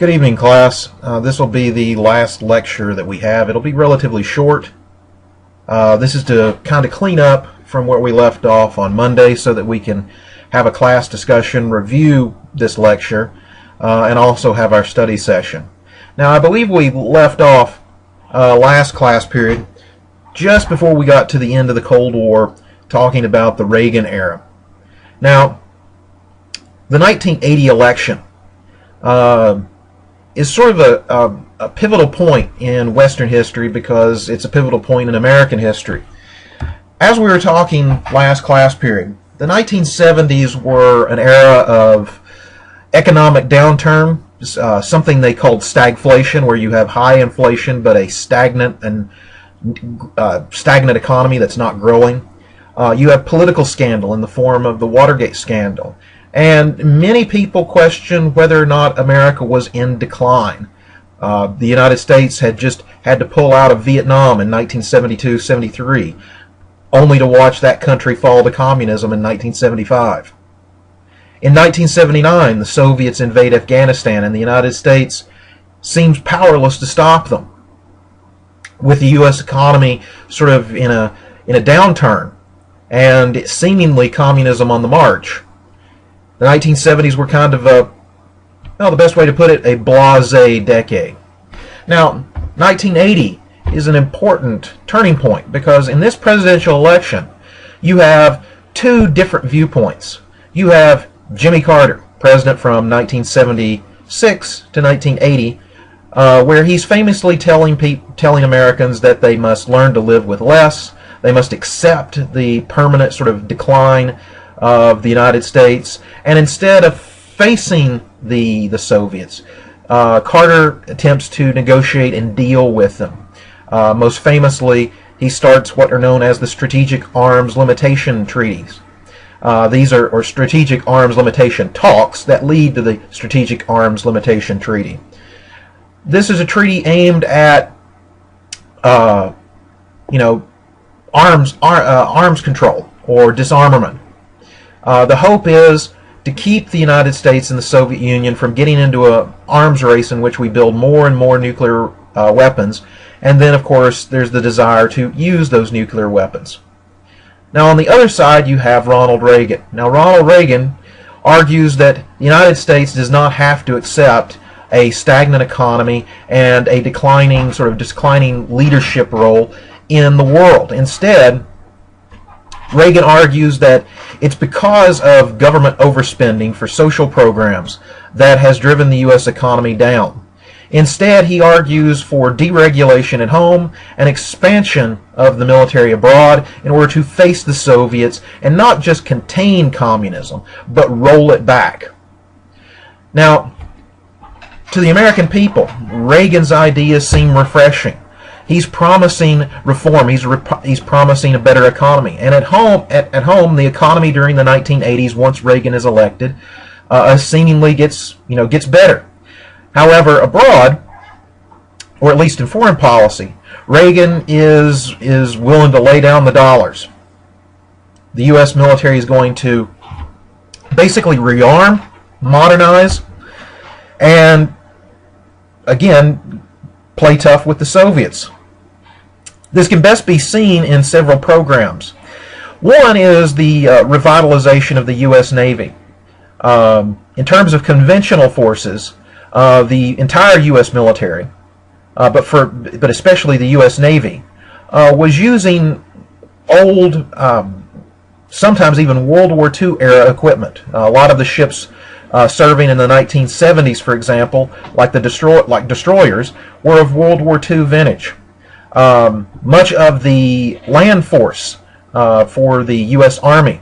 Good evening, class. This will be the last lecture that we have. It'll be relatively short. This is to kind of clean up from where we left off on Monday so that we can have a class discussion, review this lecture, and also have our study session. Now, I believe we left off last class period just before we got to the end of the Cold War, talking about the Reagan era. Now, the 1980 election is sort of a pivotal point in Western history because it's a pivotal point in American history. As we were talking last class period, the 1970s were an era of economic downturn, something they called stagflation, where you have high inflation but a stagnant economy that's not growing. You have political scandal in the form of the Watergate scandal. And many people question whether or not America was in decline. The United States had just had to pull out of Vietnam in 1972-73, only to watch that country fall to communism in 1975. In 1979, the Soviets invade Afghanistan, and the United States seems powerless to stop them, with the U.S. economy sort of in a downturn, and seemingly communism on the march. The 1970s were kind of the best way to put it, a blasé decade. Now, 1980 is an important turning point because in this presidential election, you have two different viewpoints. You have Jimmy Carter, president from 1976 to 1980, where he's famously telling Americans that they must learn to live with less, they must accept the permanent sort of decline of the United States, and instead of facing the Soviets, Carter attempts to negotiate and deal with them. Most famously, he starts what are known as the Strategic Arms Limitation Treaties. These are strategic arms limitation talks that lead to the Strategic Arms Limitation Treaty. This is a treaty aimed at arms control or disarmament. The hope is to keep the United States and the Soviet Union from getting into an arms race in which we build more and more nuclear weapons, and then of course there's the desire to use those nuclear weapons. Now on the other side you have Ronald Reagan. Now Ronald Reagan argues that the United States does not have to accept a stagnant economy and a declining leadership role in the world. Instead, Reagan argues that it's because of government overspending for social programs that has driven the U.S. economy down. Instead, he argues for deregulation at home and expansion of the military abroad in order to face the Soviets and not just contain communism, but roll it back. Now, to the American people, Reagan's ideas seem refreshing. He's promising reform. He's promising a better economy. And at home, the economy during the 1980s, once Reagan is elected, seemingly gets better. However, abroad, or at least in foreign policy, Reagan is willing to lay down the dollars. The U.S. military is going to basically rearm, modernize, and again, play tough with the Soviets. This can best be seen in several programs. One is the revitalization of the U.S. Navy. In terms of conventional forces, the entire U.S. military, but especially the U.S. Navy, was using old, sometimes even World War II era equipment. A lot of the ships serving in the 1970s, for example, like destroyers, were of World War II vintage. Much of the land force for the U.S. Army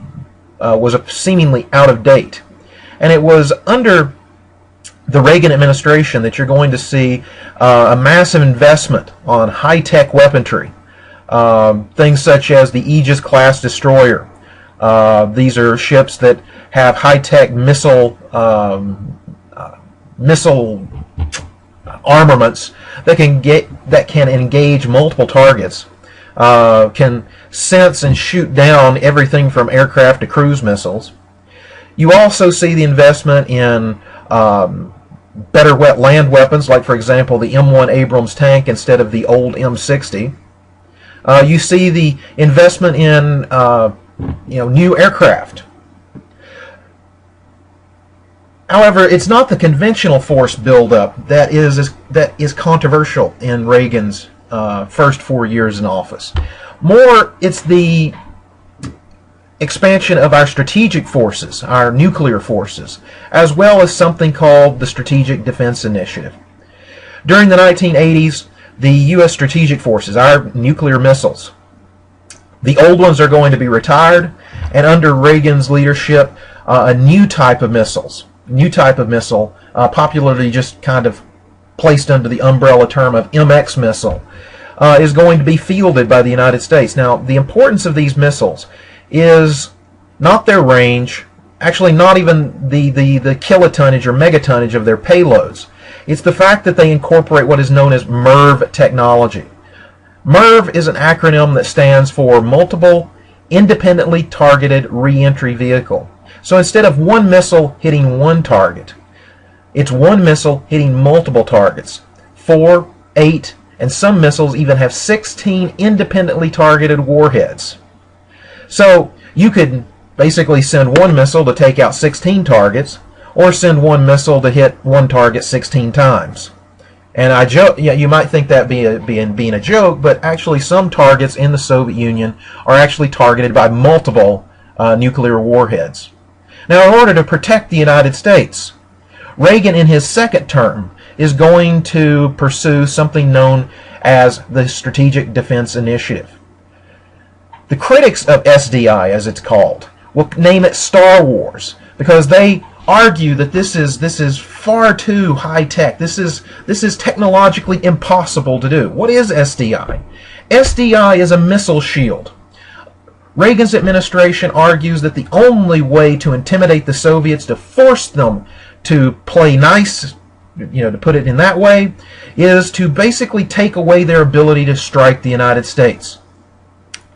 was seemingly out of date. And it was under the Reagan administration that you're going to see a massive investment on high-tech weaponry. Things such as the Aegis class destroyer. These are ships that have high-tech missile armaments that can engage multiple targets, can sense and shoot down everything from aircraft to cruise missiles. You also see the investment in better land weapons, like, for example, the M1 Abrams tank instead of the old M60. You see the investment in new aircraft. However, it's not the conventional force buildup that is controversial in Reagan's first 4 years in office. More, it's the expansion of our strategic forces, our nuclear forces, as well as something called the Strategic Defense Initiative. During the 1980s, the U.S. strategic forces, our nuclear missiles, the old ones are going to be retired, and under Reagan's leadership, a new type of missile, popularly just kind of placed under the umbrella term of MX missile, is going to be fielded by the United States. Now, the importance of these missiles is not their range, actually not even the kilotonnage or megatonnage of their payloads. It's the fact that they incorporate what is known as MIRV technology. MIRV is an acronym that stands for Multiple Independently Targeted Reentry Vehicle. So instead of one missile hitting one target, it's one missile hitting multiple targets. 4, 8, and some missiles even have 16 independently targeted warheads. So you could basically send one missile to take out 16 targets, or send one missile to hit one target 16 times. And I joke, you might think that being a joke, but actually some targets in the Soviet Union are actually targeted by multiple nuclear warheads. Now, in order to protect the United States, Reagan in his second term is going to pursue something known as the Strategic Defense Initiative. The critics of SDI, as it's called, will name it Star Wars because they argue that this is far too high tech. This is technologically impossible to do. What is SDI? SDI is a missile shield. Reagan's administration argues that the only way to intimidate the Soviets, to force them to play nice, to put it in that way, is to basically take away their ability to strike the United States.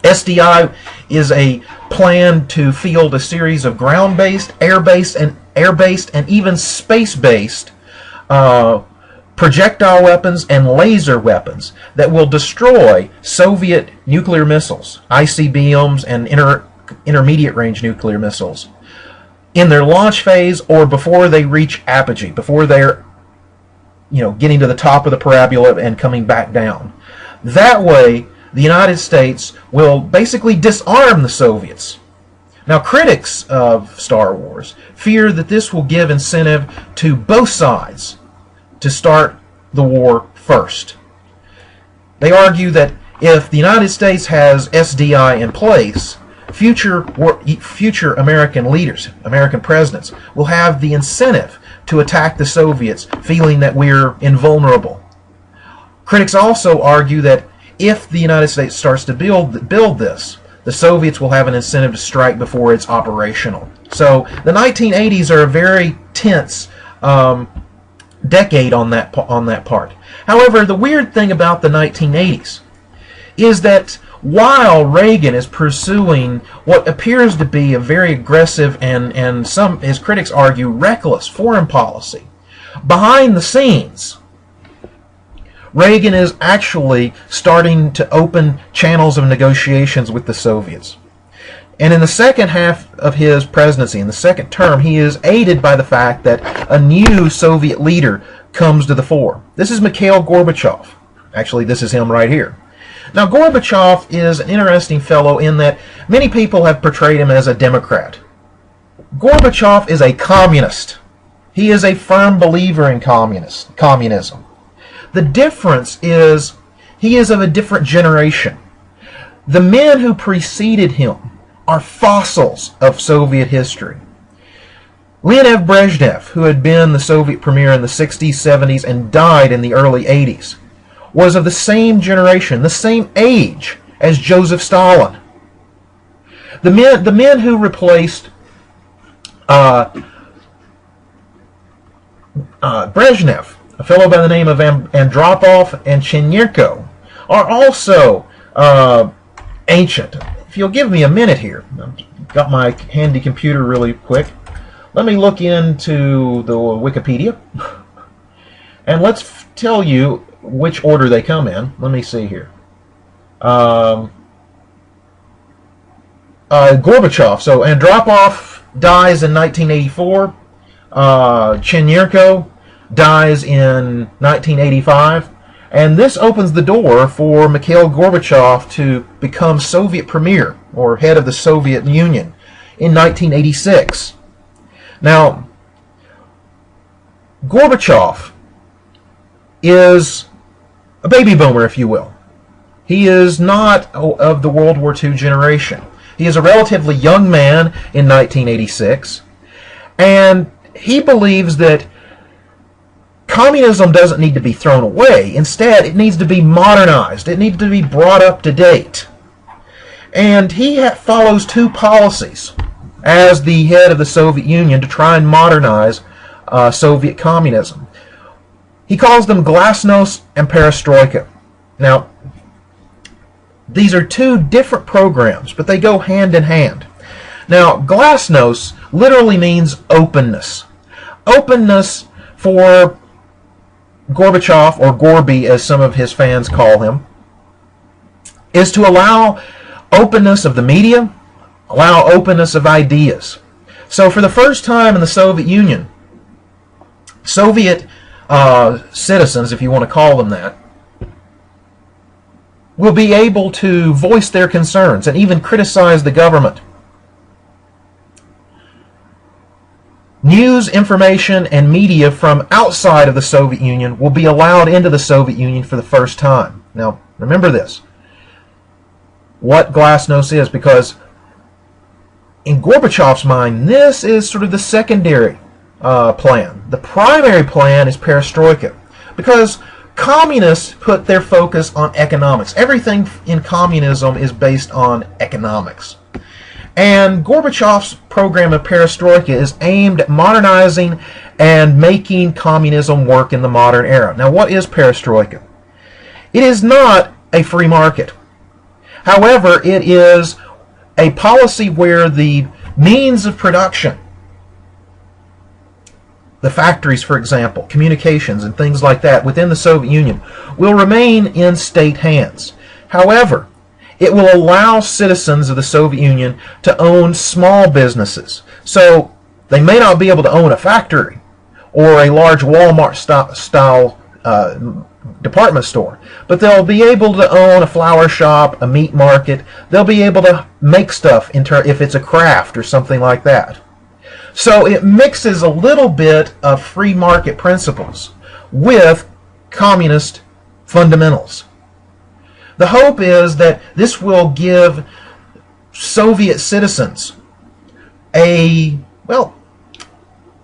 SDI is a plan to field a series of ground-based, air-based, and even space-based projectile weapons and laser weapons that will destroy Soviet nuclear missiles, ICBMs, and intermediate-range nuclear missiles in their launch phase or before they reach apogee, before they're getting to the top of the parabola and coming back down. That way, the United States will basically disarm the Soviets. Now, critics of Star Wars fear that this will give incentive to both sides to start the war first. They argue that if the United States has SDI in place, future American leaders, American presidents, will have the incentive to attack the Soviets, feeling that we're invulnerable. Critics also argue that if the United States starts to build this, the Soviets will have an incentive to strike before it's operational. So the 1980s are a very tense decade on that part. However, the weird thing about the 1980s is that while Reagan is pursuing what appears to be a very aggressive and some, his critics argue, reckless foreign policy, behind the scenes, Reagan is actually starting to open channels of negotiations with the Soviets. And in the second half of his presidency, in the second term, he is aided by the fact that a new Soviet leader comes to the fore. This is Mikhail Gorbachev. Actually, this is him right here. Now, Gorbachev is an interesting fellow in that many people have portrayed him as a Democrat. Gorbachev is a communist. He is a firm believer in communism. The difference is he is of a different generation. The men who preceded him are fossils of Soviet history. Leonid Brezhnev, who had been the Soviet premier in the 60s, 70s, and died in the early 80s, was of the same generation, the same age as Joseph Stalin. The men who replaced Brezhnev, a fellow by the name of Andropov and Chernenko, are also ancient. If you'll give me a minute here, I've got my handy computer really quick. Let me look into the Wikipedia. And let's tell you which order they come in. Let me see here. Gorbachev. So Andropov dies in 1984. Chenyerko dies in 1985. And this opens the door for Mikhail Gorbachev to become Soviet premier, or head of the Soviet Union, in 1986. Now, Gorbachev is a baby boomer, if you will. He is not of the World War II generation. He is a relatively young man in 1986, and he believes that communism doesn't need to be thrown away. Instead, it needs to be modernized. It needs to be brought up to date. And he follows two policies as the head of the Soviet Union to try and modernize Soviet communism. He calls them glasnost and perestroika. Now, these are two different programs, but they go hand in hand. Now, glasnost literally means openness. Openness for Gorbachev, or Gorby as some of his fans call him, is to allow openness of the media, allow openness of ideas. So for the first time in the Soviet Union, Soviet citizens, if you want to call them that, will be able to voice their concerns and even criticize the government. News, information, and media from outside of the Soviet Union will be allowed into the Soviet Union for the first time. Now, remember this, what glasnost is, because in Gorbachev's mind, this is sort of the secondary plan. The primary plan is perestroika, because communists put their focus on economics. Everything in communism is based on economics. And Gorbachev's program of perestroika is aimed at modernizing and making communism work in the modern era. Now, what is perestroika? It is not a free market. However, it is a policy where the means of production, the factories, for example, communications and things like that within the Soviet Union, will remain in state hands. However, it will allow citizens of the Soviet Union to own small businesses. So they may not be able to own a factory or a large Walmart style department store, but they'll be able to own a flower shop, a meat market. They'll be able to make stuff if it's a craft or something like that. So it mixes a little bit of free market principles with communist fundamentals. The hope is that this will give Soviet citizens a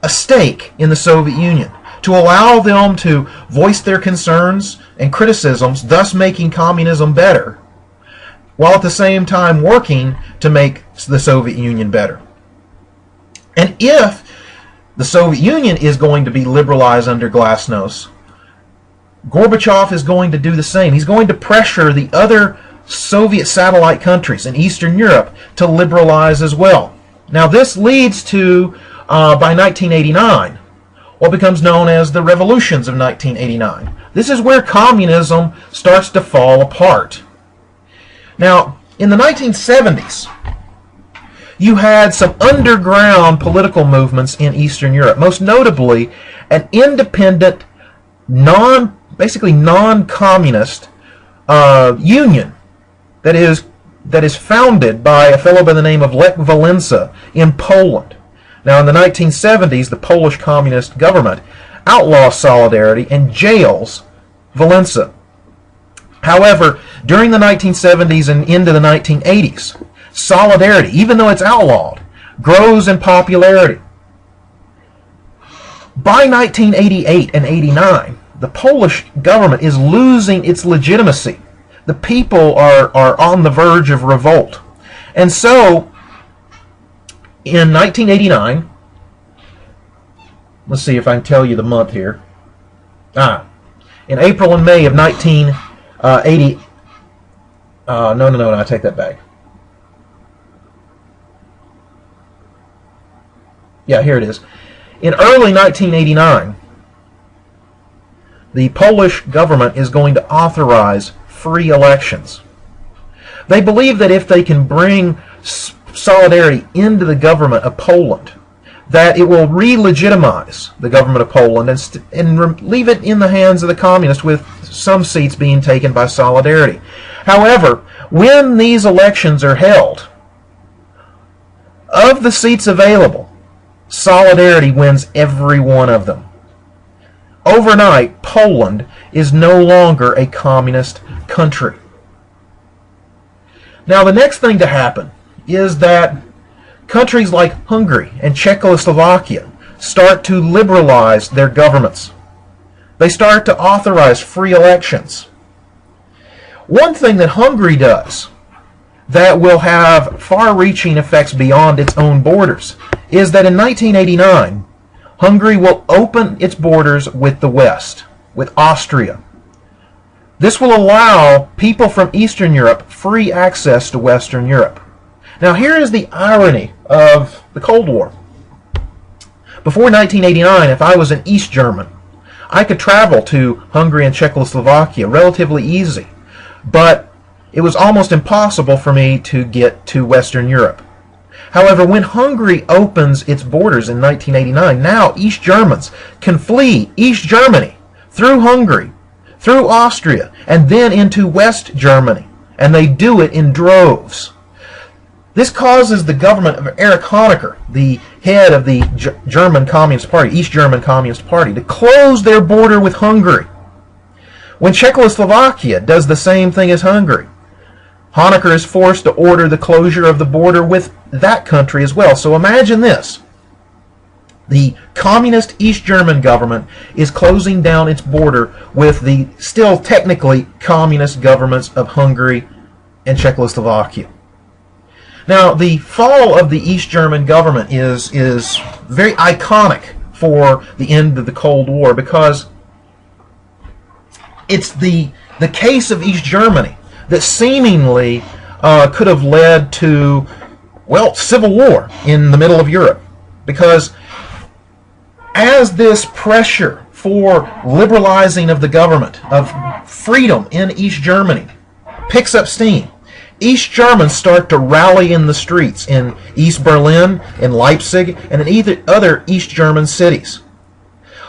stake in the Soviet Union, to allow them to voice their concerns and criticisms, thus making communism better, while at the same time working to make the Soviet Union better. And if the Soviet Union is going to be liberalized under glasnost, Gorbachev is going to do the same. He's going to pressure the other Soviet satellite countries in Eastern Europe to liberalize as well. Now, this leads to, by 1989, what becomes known as the revolutions of 1989. This is where communism starts to fall apart. Now, in the 1970s, you had some underground political movements in Eastern Europe, most notably an independent, basically non-communist union that is founded by a fellow by the name of Lech Walesa in Poland. Now, in the 1970s, the Polish communist government outlaws Solidarity and jails Walesa. However, during the 1970s and into the 1980s, Solidarity, even though it's outlawed, grows in popularity. By 1988 and 89, the Polish government is losing its legitimacy. The people are on the verge of revolt. And so, in 1989, let's see if I can tell you the month here. In April and May of 1980, no, I take that back. Yeah, here it is. In early 1989, the Polish government is going to authorize free elections. They believe that if they can bring solidarity into the government of Poland, that it will re-legitimize the government of Poland and leave it in the hands of the communists, with some seats being taken by Solidarity. However, when these elections are held, of the seats available, Solidarity wins every one of them. Overnight, Poland is no longer a communist country. Now, the next thing to happen is that countries like Hungary and Czechoslovakia start to liberalize their governments. They start to authorize free elections. One thing that Hungary does that will have far-reaching effects beyond its own borders is that in 1989, Hungary will open its borders with the West, with Austria. This will allow people from Eastern Europe free access to Western Europe. Now, here is the irony of the Cold War. Before 1989, if I was an East German, I could travel to Hungary and Czechoslovakia relatively easy, but it was almost impossible for me to get to Western Europe. However, when Hungary opens its borders in 1989, now East Germans can flee East Germany through Hungary, through Austria, and then into West Germany, and they do it in droves. This causes the government of Erich Honecker, the head of the German Communist Party, East German Communist Party, to close their border with Hungary. When Czechoslovakia does the same thing as Hungary, Honecker is forced to order the closure of the border with that country as well. So imagine this. The communist East German government is closing down its border with the still technically communist governments of Hungary and Czechoslovakia. Now, the fall of the East German government is very iconic for the end of the Cold War, because it's the case of East Germany that seemingly could have led to, well, civil war in the middle of Europe. Because as this pressure for liberalizing of the government, of freedom in East Germany, picks up steam, East Germans start to rally in the streets in East Berlin, in Leipzig, and in other East German cities.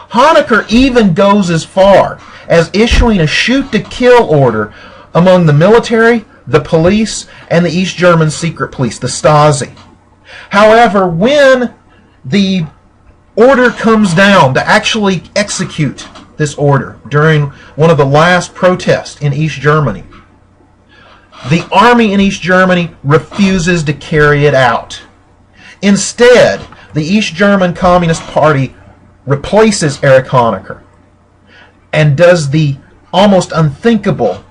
Honecker even goes as far as issuing a shoot-to-kill order among the military, the police, and the East German secret police, the Stasi. However, when the order comes down to actually execute this order during one of the last protests in East Germany, the army in East Germany refuses to carry it out. Instead, the East German Communist Party replaces Erich Honecker and does the almost unthinkable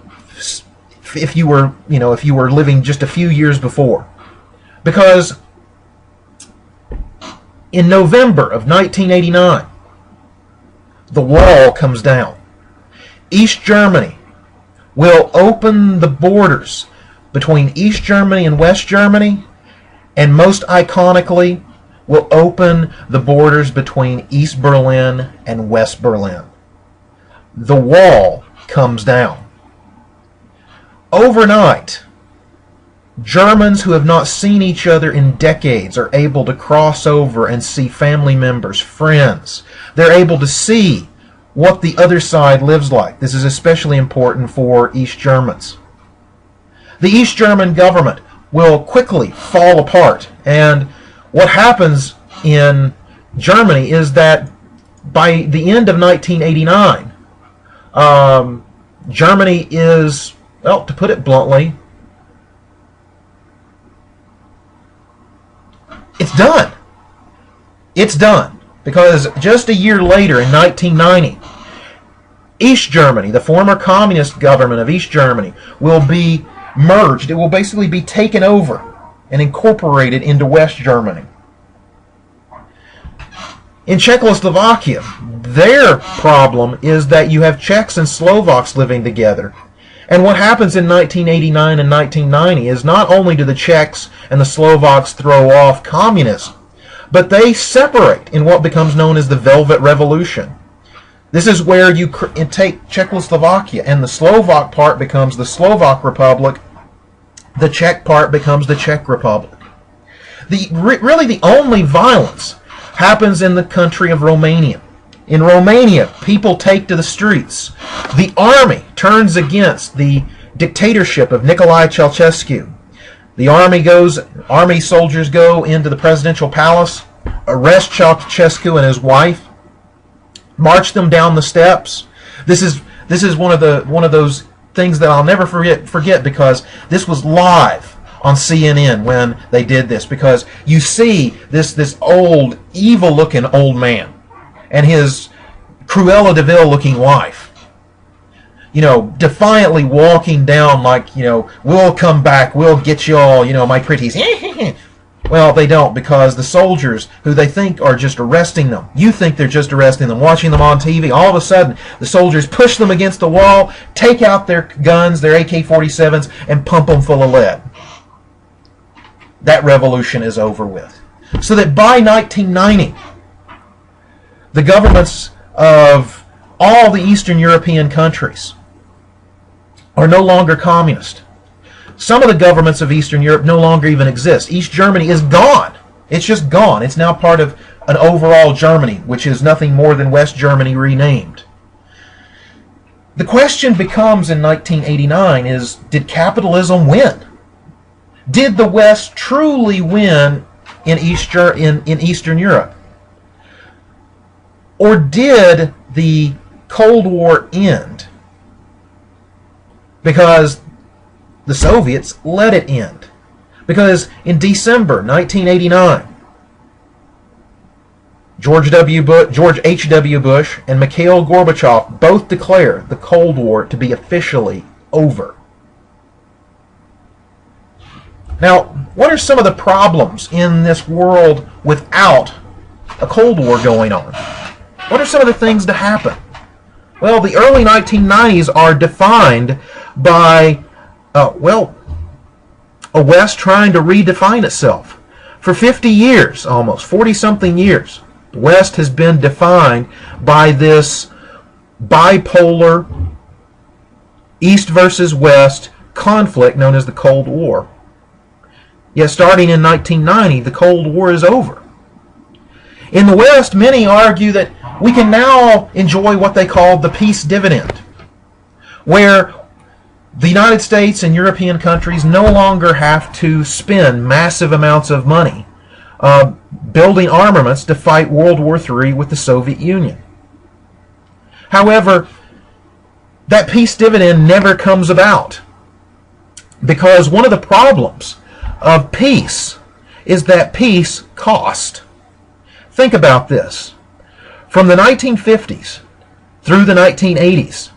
if you were living just a few years before. Because in November of 1989, the wall comes down. East Germany will open the borders between East Germany and West Germany, and most iconically, will open the borders between East Berlin and West Berlin. The wall comes down. Overnight, Germans who have not seen each other in decades are able to cross over and see family members, friends. They're able to see what the other side lives like. This is especially important for East Germans. The East German government will quickly fall apart, and what happens in Germany is that by the end of 1989, Germany is, well, to put it bluntly, it's done. It's done. Because just a year later, in 1990, East Germany, the former communist government of East Germany, will be merged. It will basically be taken over and incorporated into West Germany. In Czechoslovakia, their problem is that you have Czechs and Slovaks living together. And what happens in 1989 and 1990 is not only do the Czechs and the Slovaks throw off communism, but they separate in what becomes known as the Velvet Revolution. This is where you take Czechoslovakia, and the Slovak part becomes the Slovak Republic. The Czech part becomes the Czech Republic. Really the only violence happens in the country of Romania. In Romania, people take to the streets. The army turns against the dictatorship of Nicolae Ceausescu. The army soldiers go into the presidential palace, arrest Ceausescu and his wife, march them down the steps. This is one of those things that I'll never forget because this was live on CNN when they did this, because you see this old, evil-looking old man and his Cruella de Vil looking wife, defiantly walking down like, we'll come back, we'll get you all, my pretties. Well, they don't, because the soldiers, who they think are just arresting them, you think they're just arresting them, watching them on TV, all of a sudden the soldiers push them against the wall, take out their guns, their AK-47s, and pump them full of lead. That revolution is over with. So that by 1990, the governments of all the Eastern European countries are no longer communist. Some of the governments of Eastern Europe no longer even exist. East Germany is gone. It's just gone. It's now part of an overall Germany, which is nothing more than West Germany renamed. The question becomes in 1989 is, did capitalism win? Did the West truly win in Eastern Europe? Or did the Cold War end because the Soviets let it end? Because in December 1989, George H.W. Bush and Mikhail Gorbachev both declare the Cold War to be officially over. Now, what are some of the problems in this world without a Cold War going on? What are some of the things to happen? Well, the early 1990s are defined by, a West trying to redefine itself. For 50 years, almost, 40-something years, the West has been defined by this bipolar East versus West conflict known as the Cold War. Yet starting in 1990, the Cold War is over. In the West, many argue that we can now enjoy what they call the peace dividend, where the United States and European countries no longer have to spend massive amounts of money building armaments to fight World War III with the Soviet Union. However, that peace dividend never comes about, because one of the problems of peace is that peace cost. Think about this. From the 1950s through the 1980s,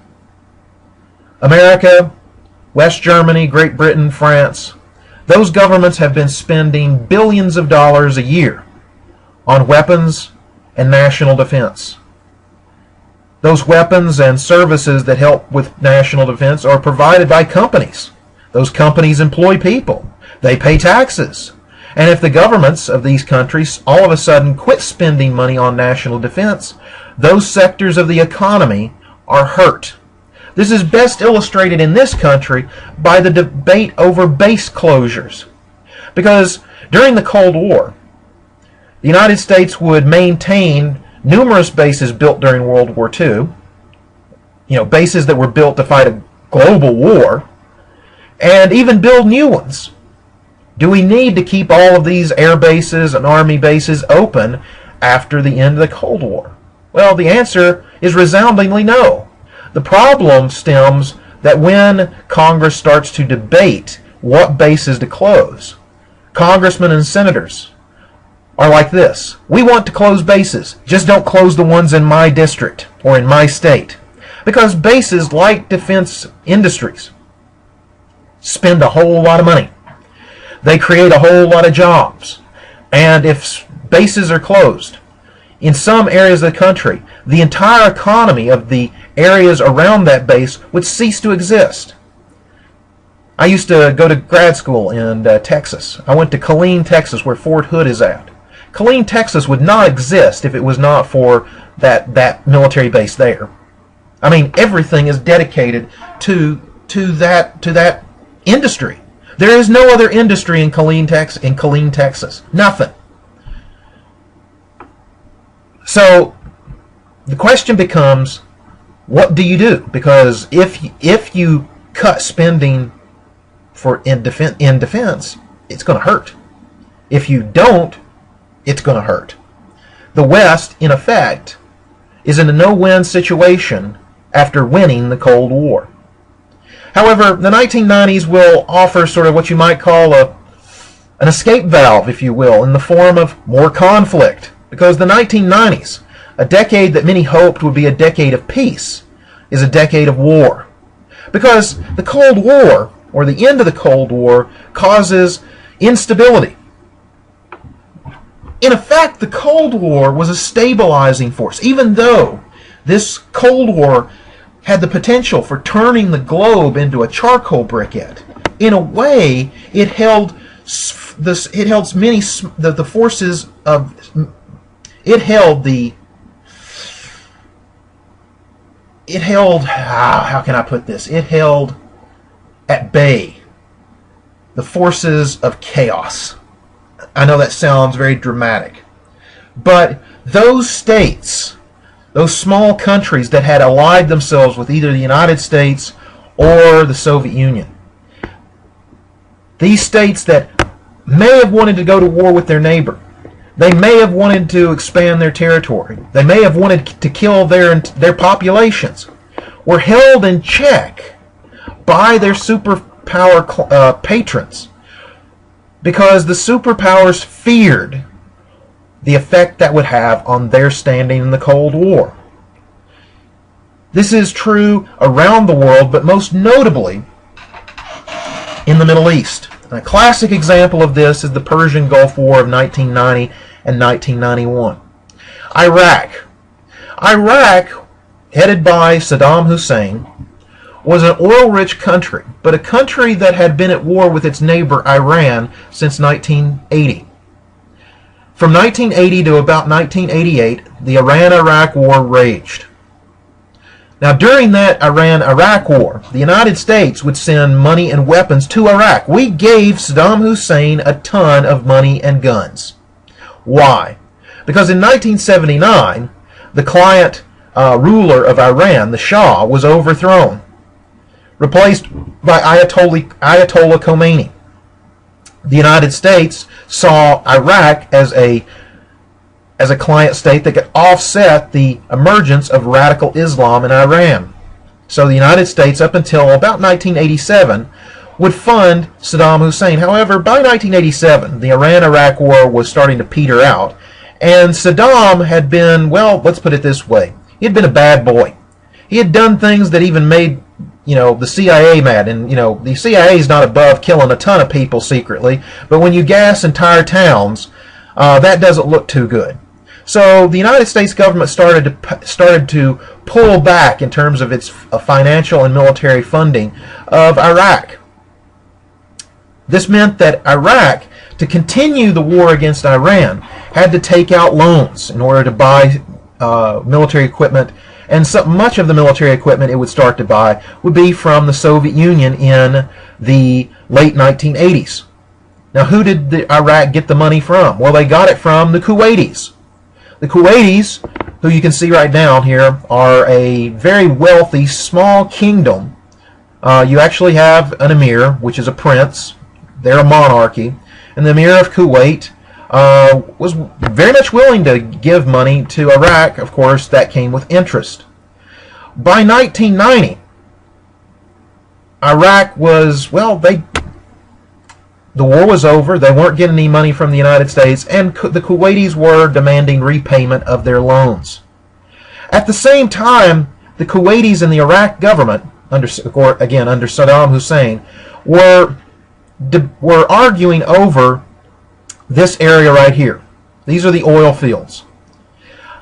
America, West Germany, Great Britain, France, those governments have been spending billions of dollars a year on weapons and national defense. Those weapons and services that help with national defense are provided by companies. Those companies employ people. They pay taxes. And if the governments of these countries all of a sudden quit spending money on national defense, those sectors of the economy are hurt. This is best illustrated in this country by the debate over base closures. Because during the Cold War, the United States would maintain numerous bases built during World War II, bases that were built to fight a global war, and even build new ones. Do we need to keep all of these air bases and army bases open after the end of the Cold War? Well, the answer is resoundingly no. The problem stems that when Congress starts to debate what bases to close, congressmen and senators are like this: we want to close bases, just don't close the ones in my district or in my state. Because bases, like defense industries, spend a whole lot of money. They create a whole lot of jobs. And if bases are closed in some areas of the country, the entire economy of the areas around that base would cease to exist. I used to go to grad school in Texas. I went to Killeen, Texas, where Fort Hood is at. Killeen, Texas would not exist if it was not for that military base there. I mean, everything is dedicated to that industry. There is no other industry in Killeen, Texas. Nothing. So the question becomes, what do you do? Because if you cut spending in defense, it's going to hurt. If you don't, it's going to hurt. The West, in effect, is in a no-win situation after winning the Cold War. However, the 1990s will offer sort of what you might call an escape valve, if you will, in the form of more conflict. Because the 1990s, a decade that many hoped would be a decade of peace, is a decade of war. Because the Cold War, or the end of the Cold War, causes instability. In effect, the Cold War was a stabilizing force. Even though this Cold War had the potential for turning the globe into a charcoal briquette, in a way, it held many the forces of how can I put this? It held at bay the forces of chaos. I know that sounds very dramatic, but those states, those small countries that had allied themselves with either the United States or the Soviet Union, these states that may have wanted to go to war with their neighbor, they may have wanted to expand their territory, they may have wanted to kill their populations, were held in check by their superpower patrons, because the superpowers feared the effect that would have on their standing in the Cold War. This is true around the world, but most notably in the Middle East. And a classic example of this is the Persian Gulf War of 1990 and 1991. Iraq, headed by Saddam Hussein, was an oil-rich country, but a country that had been at war with its neighbor Iran since 1980. From 1980 to about 1988, the Iran-Iraq War raged. Now, during that Iran-Iraq War, the United States would send money and weapons to Iraq. We gave Saddam Hussein a ton of money and guns. Why? Because in 1979, the client ruler of Iran, the Shah, was overthrown, replaced by Ayatollah Khomeini. The United States saw Iraq as a client state that could offset the emergence of radical Islam in Iran. So the United States, up until about 1987, would fund Saddam Hussein. However, by 1987, the Iran-Iraq War was starting to peter out, and Saddam had been, well, let's put it this way, he had been a bad boy. He had done things that even made the CIA mad, and the CIA is not above killing a ton of people secretly, but when you gas entire towns, that doesn't look too good. So the United States government started to pull back in terms of its financial and military funding of Iraq. This meant that Iraq, to continue the war against Iran, had to take out loans in order to buy military equipment. And much of the military equipment it would start to buy would be from the Soviet Union in the late 1980s. Now, who did Iraq get the money from? Well, they got it from the Kuwaitis. The Kuwaitis, who you can see right down here, are a very wealthy, small kingdom. You actually have an emir, which is a prince. They're a monarchy. And the emir of Kuwait was very much willing to give money to Iraq. Of course, that came with interest. By 1990, Iraq was, well, the war was over. They weren't getting any money from the United States, and the Kuwaitis were demanding repayment of their loans. At the same time, the Kuwaitis and the Iraq government, under Saddam Hussein, were arguing over this area right here. These are the oil fields.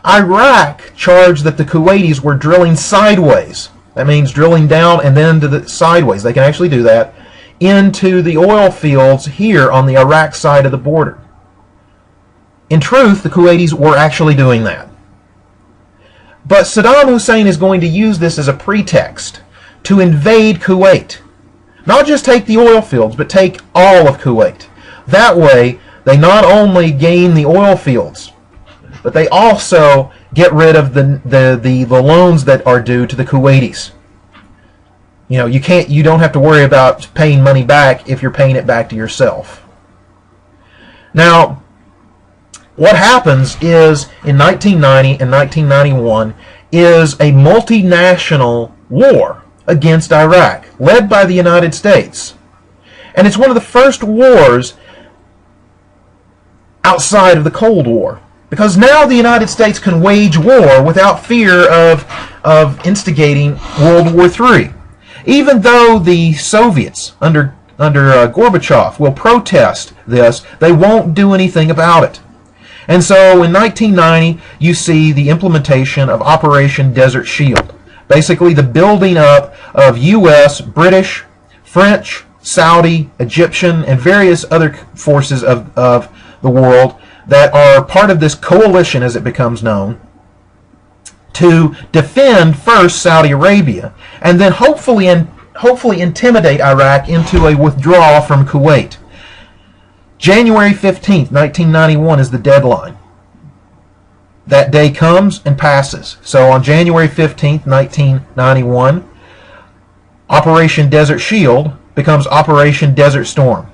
Iraq charged that the Kuwaitis were drilling sideways. That means drilling down and then to the sideways. They can actually do that into the oil fields here on the Iraq side of the border. In truth, the Kuwaitis were actually doing that. But Saddam Hussein is going to use this as a pretext to invade Kuwait. Not just take the oil fields, but take all of Kuwait. That way, they not only gain the oil fields, but they also get rid of the loans that are due to the Kuwaitis. You know, you don't have to worry about paying money back if you're paying it back to yourself. Now, what happens is in 1990 and 1991 is a multinational war against Iraq, led by the United States. And it's one of the first wars outside of the Cold War, because now the United States can wage war without fear of instigating World War III. Even though the Soviets under Gorbachev will protest this, they won't do anything about it. And so in 1990, you see the implementation of Operation Desert Shield. Basically the building up of U.S., British, French, Saudi, Egyptian, and various other forces of the world that are part of this coalition, as it becomes known, to defend first Saudi Arabia, and then hopefully intimidate Iraq into a withdrawal from Kuwait. January 15th, 1991 is the deadline. That day comes and passes. So on January 15th, 1991, Operation Desert Shield becomes Operation Desert Storm.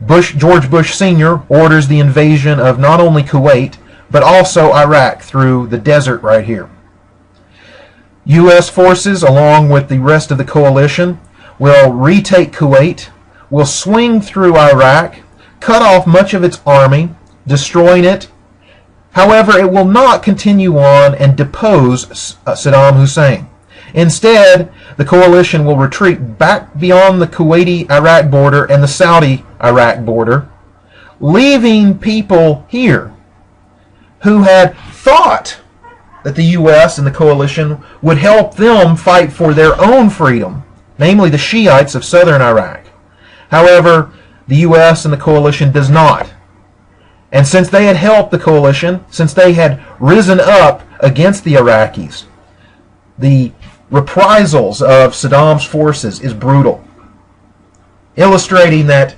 George Bush Sr. orders the invasion of not only Kuwait, but also Iraq through the desert right here. U.S. forces, along with the rest of the coalition, will retake Kuwait, will swing through Iraq, cut off much of its army, destroying it. However, it will not continue on and depose Saddam Hussein. Instead, the coalition will retreat back beyond the Kuwaiti-Iraq border and the Saudi-Iraq border, leaving people here who had thought that the U.S. and the coalition would help them fight for their own freedom, namely the Shiites of southern Iraq. However, the U.S. and the coalition does not. And since they had helped the coalition, since they had risen up against the Iraqis, the reprisals of Saddam's forces is brutal, illustrating that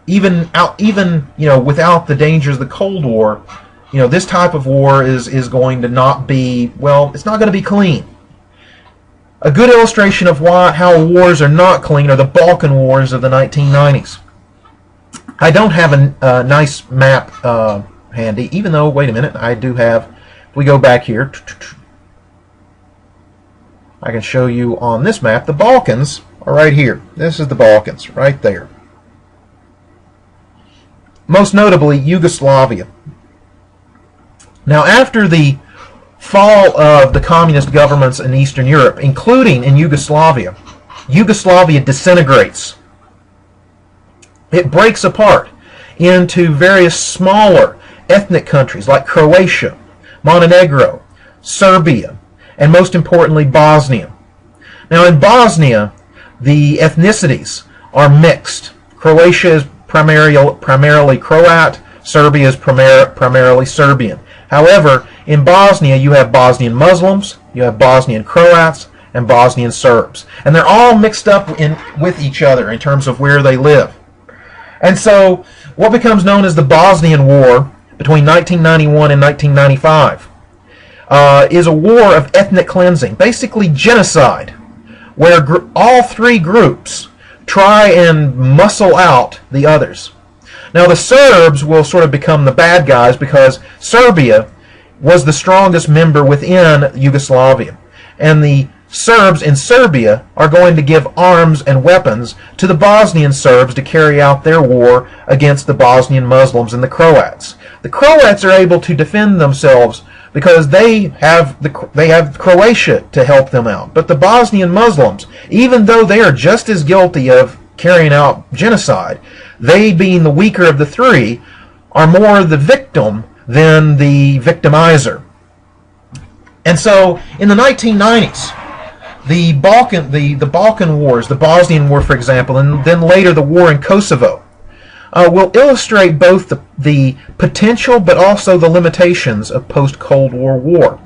even without the dangers of the Cold War, this type of war is going to not be, well, it's not going to be clean. A good illustration of how wars are not clean are the Balkan Wars of the 1990s. I don't have a nice map handy, even though, wait a minute, I do have, if we go back here, I can show you on this map, the Balkans are right here. This is the Balkans, right there. Most notably, Yugoslavia. Now, after the fall of the communist governments in Eastern Europe, including in Yugoslavia, Yugoslavia disintegrates. It breaks apart into various smaller ethnic countries like Croatia, Montenegro, Serbia, and most importantly, Bosnia. Now, in Bosnia, the ethnicities are mixed. Croatia is primarily Croat, Serbia is primarily Serbian. However, in Bosnia, you have Bosnian Muslims, you have Bosnian Croats, and Bosnian Serbs. And they're all mixed up with each other in terms of where they live. And so, what becomes known as the Bosnian War between 1991 and 1995 is a war of ethnic cleansing, basically genocide, where all three groups try and muscle out the others. Now, the Serbs will sort of become the bad guys because Serbia was the strongest member within Yugoslavia. And the Serbs in Serbia are going to give arms and weapons to the Bosnian Serbs to carry out their war against the Bosnian Muslims and the Croats. The Croats are able to defend themselves because they have Croatia to help them out. But the Bosnian Muslims, even though they are just as guilty of carrying out genocide, they being the weaker of the three, are more the victim than the victimizer. And so, in the 1990s, the Balkan Wars, the Bosnian War, for example, and then later the war in Kosovo, will illustrate both the potential but also the limitations of post-Cold War war.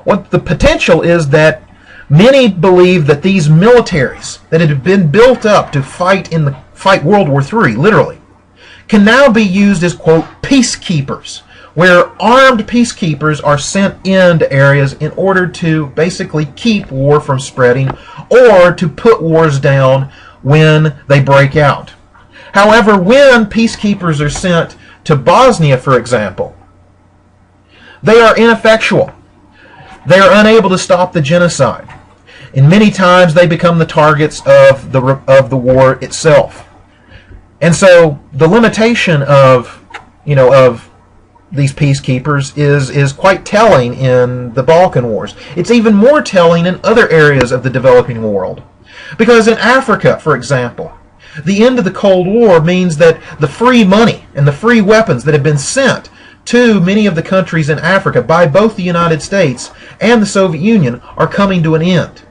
What the potential is that many believe that these militaries that had been built up to fight World War III, literally, can now be used as, quote, peacekeepers, where armed peacekeepers are sent into areas in order to basically keep war from spreading or to put wars down when they break out. However, when peacekeepers are sent to Bosnia, for example, they are ineffectual. They are unable to stop the genocide. And many times they become the targets of the war itself. And so the limitation of these peacekeepers is quite telling in the Balkan Wars. It's even more telling in other areas of the developing world. Because in Africa, for example, the end of the Cold War means that the free money and the free weapons that have been sent to many of the countries in Africa by both the United States and the Soviet Union are coming to an end.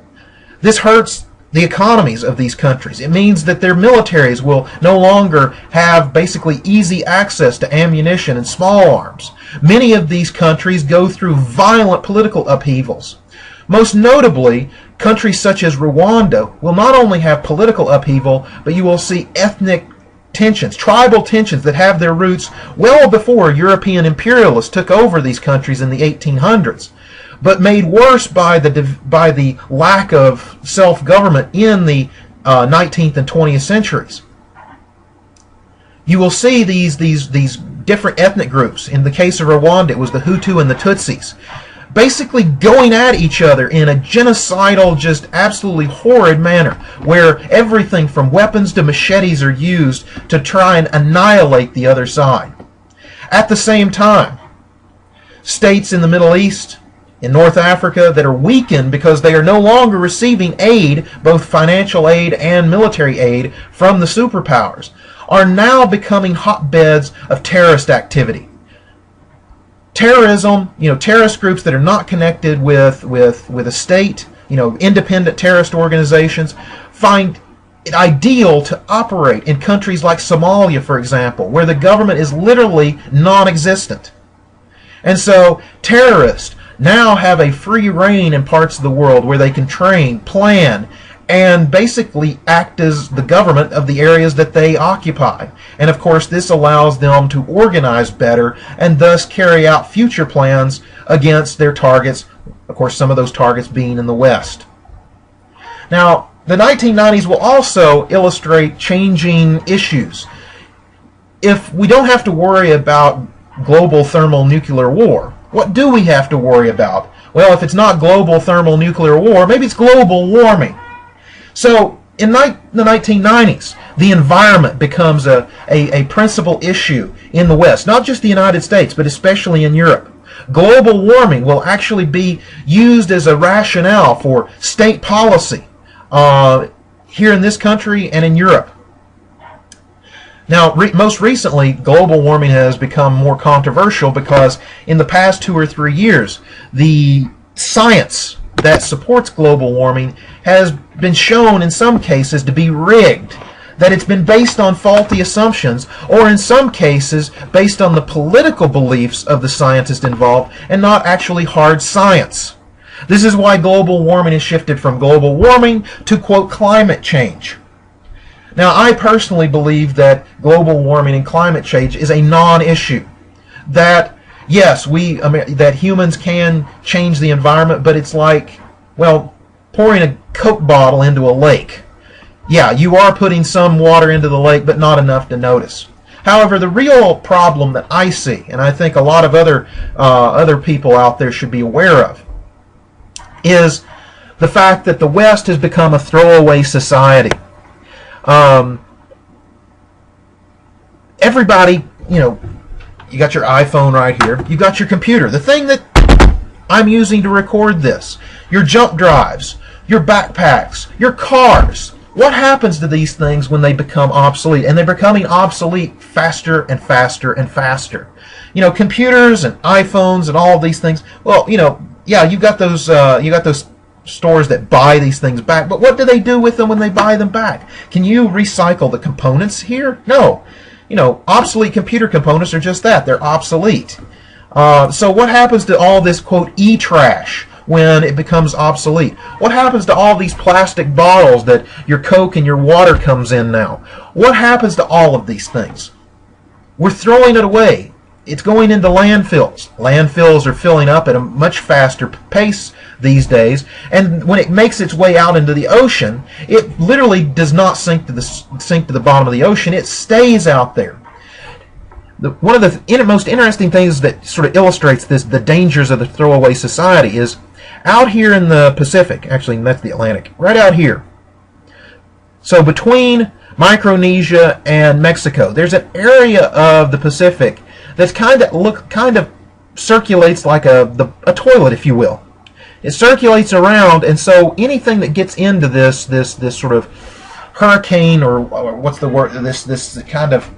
This hurts the economies of these countries. It means that their militaries will no longer have basically easy access to ammunition and small arms. Many of these countries go through violent political upheavals. Most notably, countries such as Rwanda will not only have political upheaval, but you will see ethnic tensions, tribal tensions that have their roots well before European imperialists took over these countries in the 1800s. But made worse by the lack of self-government in the 19th and 20th centuries. You will see these different ethnic groups. In the case of Rwanda, it was the Hutu and the Tutsis, basically going at each other in a genocidal, just absolutely horrid manner, where everything from weapons to machetes are used to try and annihilate the other side. At the same time, states in the Middle East, in North Africa, that are weakened because they are no longer receiving aid, both financial aid and military aid, from the superpowers, are now becoming hotbeds of terrorist activity. Terrorism, terrorist groups that are not connected with a state, independent terrorist organizations, find it ideal to operate in countries like Somalia, for example, where the government is literally non-existent. And so terrorists now have a free reign in parts of the world where they can train, plan, and basically act as the government of the areas that they occupy. And of course, this allows them to organize better and thus carry out future plans against their targets, of course, some of those targets being in the West. Now, the 1990s will also illustrate changing issues. If we don't have to worry about global thermonuclear war, what do we have to worry about? Well, if it's not global thermonuclear war, maybe it's global warming. So in the 1990s, the environment becomes a principal issue in the West, not just the United States, but especially in Europe. Global warming will actually be used as a rationale for state policy here in this country and in Europe. Now, most recently, global warming has become more controversial because in the past 2 or 3 years, the science that supports global warming has been shown in some cases to be rigged, that it's been based on faulty assumptions, or in some cases based on the political beliefs of the scientists involved and not actually hard science. This is why global warming has shifted from global warming to, quote, climate change. Now, I personally believe that global warming and climate change is a non-issue. That, yes, that humans can change the environment, but it's like, well, pouring a Coke bottle into a lake. Yeah, you are putting some water into the lake, but not enough to notice. However, the real problem that I see, and I think a lot of other people out there should be aware of, is the fact that the West has become a throwaway society. Everybody, you got your iPhone right here. You got your computer, the thing that I'm using to record this, your jump drives, your backpacks, your cars. What happens to these things when they become obsolete? And they're becoming obsolete faster and faster and faster. Computers and iPhones and all of these things. Well, yeah, you got those stores that buy these things back, but what do they do with them when they buy them back? Can you recycle the components here? No. obsolete computer components are just that. They're obsolete. So what happens to all this, quote, e-trash when it becomes obsolete? What happens to all these plastic bottles that your Coke and your water comes in now? What happens to all of these things? We're throwing it away. It's going into landfills. Landfills are filling up at a much faster pace these days, and when it makes its way out into the ocean, it literally does not sink to the bottom of the ocean. It stays out there. One of the most interesting things that sort of illustrates the dangers of the throwaway society is out here in the Pacific. Actually, that's the Atlantic. Right out here. So between Micronesia and Mexico, there's an area of the Pacific that's kind of circulates like a toilet, if you will. It circulates around, and so anything that gets into this sort of hurricane, or what's the word? This kind of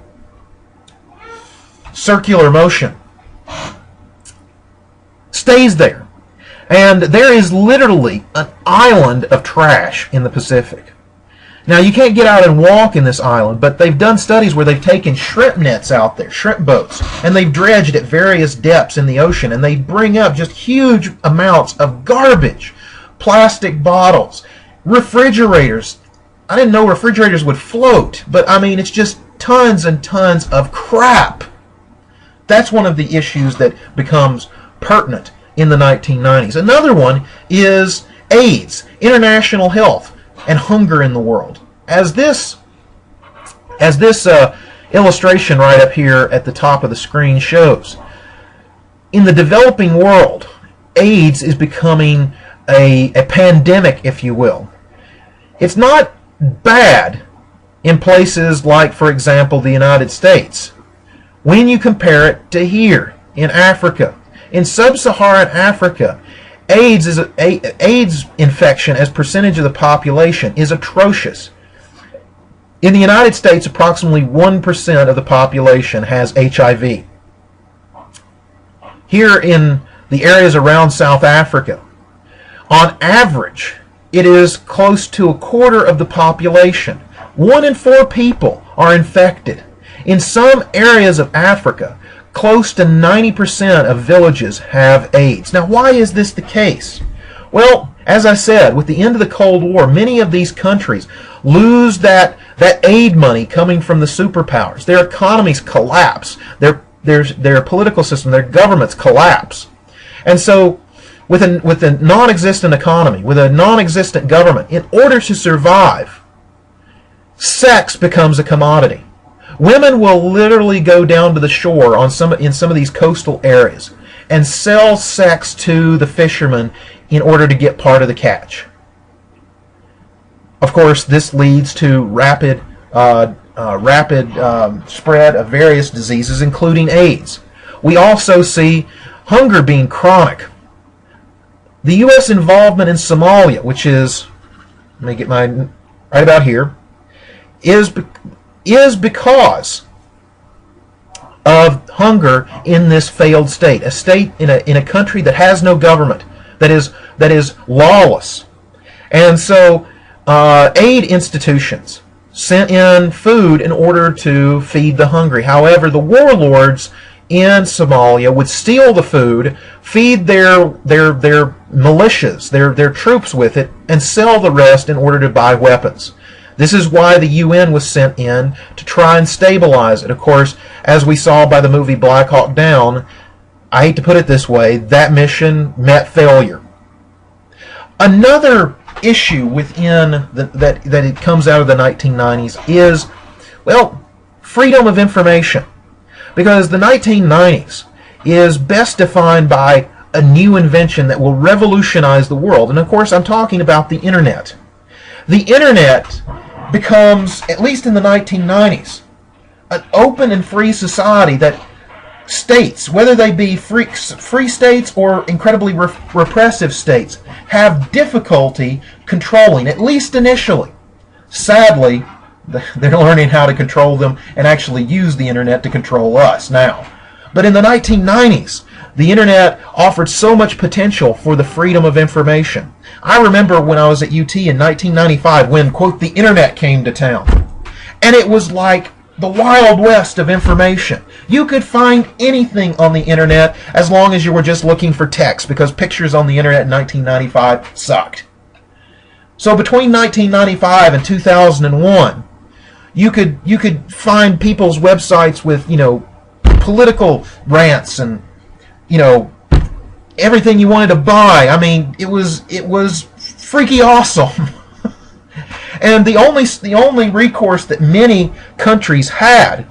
circular motion stays there, and there is literally an island of trash in the Pacific. Now, you can't get out and walk in this island, but they've done studies where they've taken shrimp nets out there, shrimp boats, and they've dredged at various depths in the ocean, and they bring up just huge amounts of garbage, plastic bottles, refrigerators. I didn't know refrigerators would float, but I mean, it's just tons and tons of crap. That's one of the issues that becomes pertinent in the 1990s. Another one is AIDS, international health, and hunger in the world. As this illustration right up here at the top of the screen shows, in the developing world, AIDS is becoming a pandemic, if you will. It's not bad in places like, for example, the United States. When you compare it to here in Africa, in sub-Saharan Africa, AIDS infection as percentage of the population is atrocious. In the United States, approximately 1% of the population has HIV. Here in the areas around South Africa, on average, it is close to a quarter of the population. 1 in 4 people are infected. In some areas of Africa, close to 90% of villages have AIDS. Now, why is this the case? Well, as I said, with the end of the Cold War, many of these countries lose that aid money coming from the superpowers. Their economies collapse. Their political system, their governments collapse. And so, with a non-existent economy, with a non-existent government, in order to survive, sex becomes a commodity. Women will literally go down to the shore in some of these coastal areas and sell sex to the fishermen in order to get part of the catch. Of course, this leads to rapid spread of various diseases, including AIDS. We also see hunger being chronic. The U.S. involvement in Somalia, which is, let me get my right about here, is because of hunger in this failed state, a state in a country that has no government, that is lawless. And so aid institutions sent in food in order to feed the hungry. However, the warlords in Somalia would steal the food, feed their militias, their troops with it, and sell the rest in order to buy weapons. This is why the UN was sent in to try and stabilize it. Of course, as we saw by the movie Black Hawk Down, I hate to put it this way, that mission met failure. Another issue within that it comes out of the 1990s is, well, freedom of information. Because the 1990s is best defined by a new invention that will revolutionize the world. And of course, I'm talking about the Internet. The Internet becomes, at least in the 1990s, an open and free society that states, whether they be free states or incredibly repressive states, have difficulty controlling, at least initially. Sadly, they're learning how to control them and actually use the Internet to control us now. But in the 1990s, the Internet offered so much potential for the freedom of information. I remember when I was at UT in 1995 when, quote, the Internet came to town. And it was like the Wild West of information. You could find anything on the internet as long as you were just looking for text, because pictures on the internet in 1995 sucked. So between 1995 and 2001, you could find people's websites with, political rants and, everything you wanted to buy. I mean, it was freaky awesome. And the only recourse that many countries had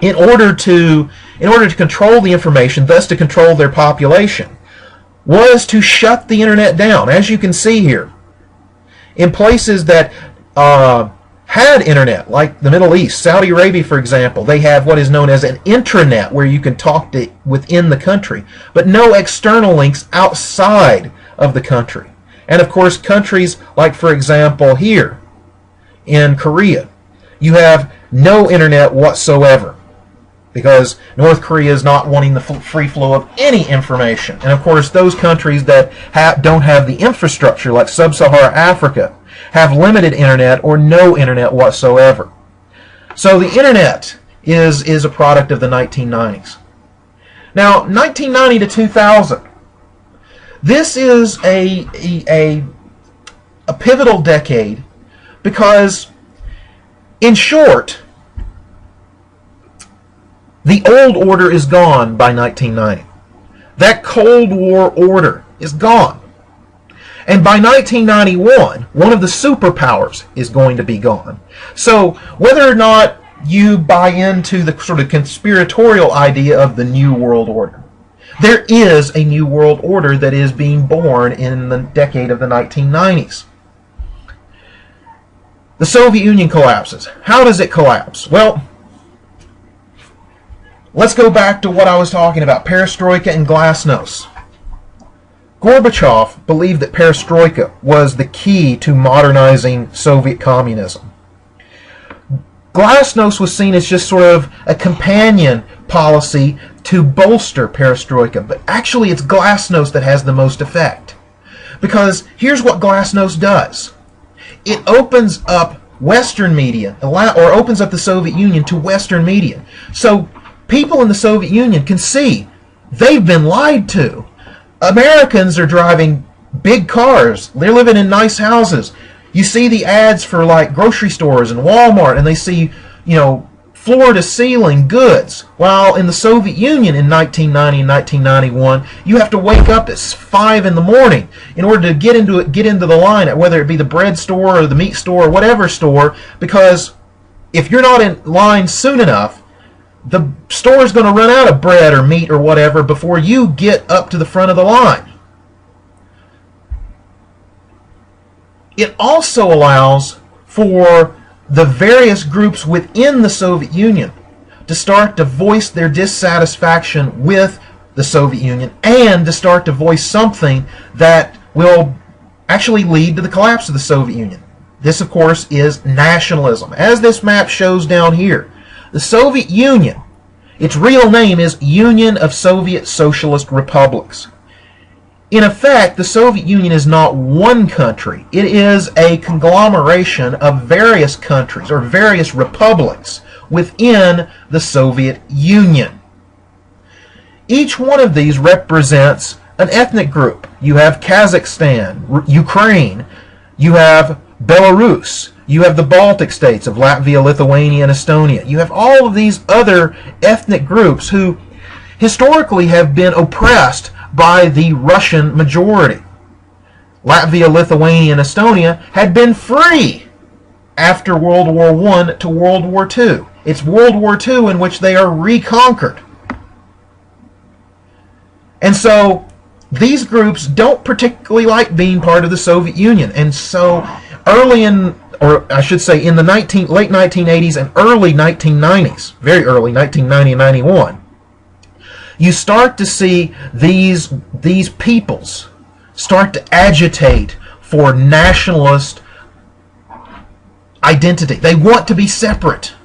in order to control the information, thus to control their population, was to shut the internet down. As you can see here, in places that had internet, like the Middle East, Saudi Arabia, for example, they have what is known as an intranet, where you can talk to within the country, but no external links outside of the country. And of course, countries like, for example, here in Korea, you have no internet whatsoever, because North Korea is not wanting the free flow of any information. And of course, those countries that don't have the infrastructure, like Sub-Saharan Africa, have limited internet or no internet whatsoever. So the internet is a product of the 1990s. Now, 1990 to 2000, this is a pivotal decade because, in short, the old order is gone by 1990. That Cold War order is gone. And by 1991, one of the superpowers is going to be gone. So whether or not you buy into the sort of conspiratorial idea of the New World Order, there is a New World Order that is being born in the decade of the 1990s. The Soviet Union collapses. How does it collapse? Well, let's go back to what I was talking about, perestroika and glasnost. Gorbachev believed that perestroika was the key to modernizing Soviet communism. Glasnost was seen as just sort of a companion policy to bolster perestroika, but actually it's glasnost that has the most effect. Because here's what glasnost does. It opens up Western media, or opens up the Soviet Union to Western media. So people in the Soviet Union can see they've been lied to. Americans are driving big cars. They're living in nice houses. You see the ads for like grocery stores and Walmart, and they see, floor-to-ceiling goods. While in the Soviet Union in 1990 and 1991, you have to wake up at 5 in the morning in order to get into the line, at whether it be the bread store or the meat store or whatever store, because if you're not in line soon enough, the store is going to run out of bread or meat or whatever before you get up to the front of the line. It also allows for the various groups within the Soviet Union to start to voice their dissatisfaction with the Soviet Union, and to start to voice something that will actually lead to the collapse of the Soviet Union. This, of course, is nationalism. As this map shows down here, the Soviet Union, its real name is Union of Soviet Socialist Republics. In effect, the Soviet Union is not one country. It is a conglomeration of various countries, or various republics, within the Soviet Union. Each one of these represents an ethnic group. You have Kazakhstan, Ukraine, you have Belarus, you have the Baltic states of Latvia, Lithuania, and Estonia. You have all of these other ethnic groups who historically have been oppressed by the Russian majority. Latvia, Lithuania, and Estonia had been free after World War I to World War II. It's World War II in which they are reconquered. And so these groups don't particularly like being part of the Soviet Union. And so early in, or I should say in the late 1980s and early 1990s, very early, 1990 and 91, you start to see these peoples start to agitate for nationalist identity. They want to be separate.